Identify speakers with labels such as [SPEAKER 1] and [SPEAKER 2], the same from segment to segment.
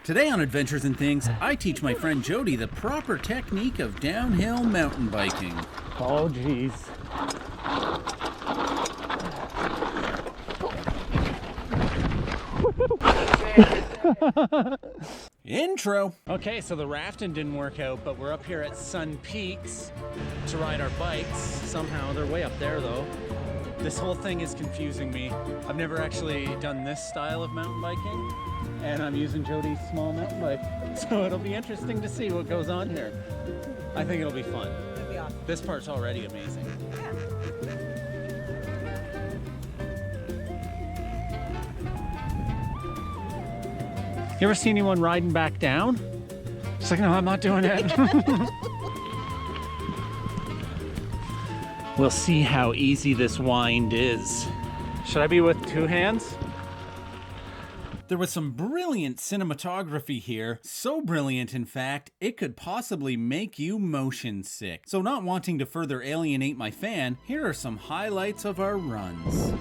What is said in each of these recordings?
[SPEAKER 1] Today on Adventures and Things, I teach my friend Jody the proper technique of downhill mountain biking.
[SPEAKER 2] Oh, geez.
[SPEAKER 1] Intro.
[SPEAKER 2] Okay, so the rafting didn't work out, but we're up here at Sun Peaks to ride our bikes. Somehow, they're way up there though. This whole thing is confusing me. I've never actually done this style of mountain biking, and I'm using Jody's small mountain bike. So it'll be interesting to see what goes on here. I think it'll be fun.
[SPEAKER 3] It'll be awesome.
[SPEAKER 2] This part's already amazing. You ever see anyone riding back down? It's like, no, I'm not doing it. We'll see how easy this wind is. Should I be with two hands?
[SPEAKER 1] There was some brilliant cinematography here. So brilliant, in fact, it could possibly make you motion sick. So not wanting to further alienate my fan, here are some highlights of our runs.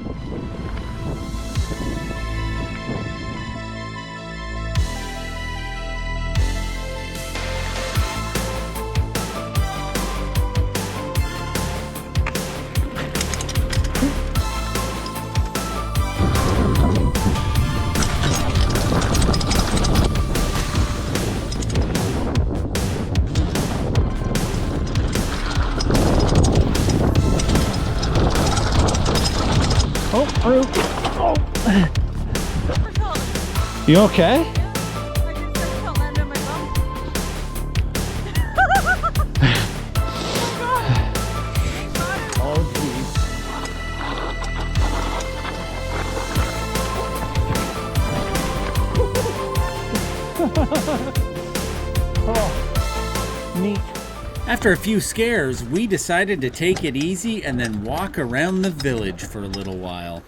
[SPEAKER 2] Oh. You okay?
[SPEAKER 3] I just felt land on my bum.
[SPEAKER 2] Oh, geez. Oh, neat.
[SPEAKER 1] After a few scares, we decided to take it easy and then walk around the village for a little while.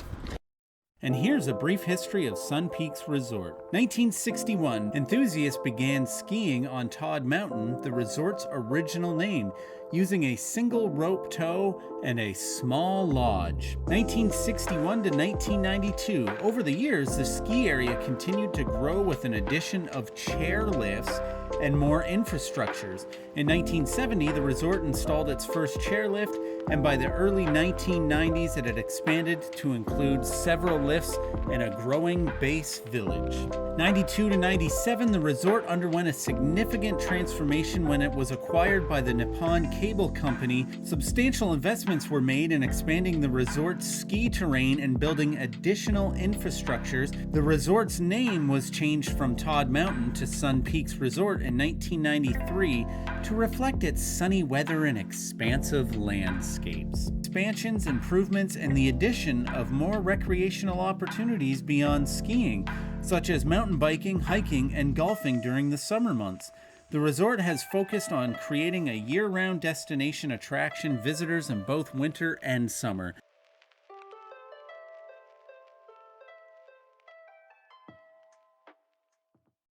[SPEAKER 1] And here's a brief history of Sun Peaks Resort. 1961, enthusiasts began skiing on Todd Mountain, the resort's original name, using a single rope tow and a small lodge. 1961 to 1992, over the years, the ski area continued to grow with an addition of chairlifts and more infrastructures. In 1970, the resort installed its first chairlift, and by the early 1990s, it had expanded to include several lifts and a growing base village. 92 to 97, the resort underwent a significant transformation when it was acquired by the Nippon Cable Company. Substantial investments were made in expanding the resort's ski terrain and building additional infrastructures. The resort's name was changed from Todd Mountain to Sun Peaks Resort in 1993 to reflect its sunny weather and expansive landscapes. Expansions, improvements, and the addition of more recreational opportunities beyond skiing, such as mountain biking, hiking, and golfing during the summer months. The resort has focused on creating a year-round destination attraction visitors in both winter and summer.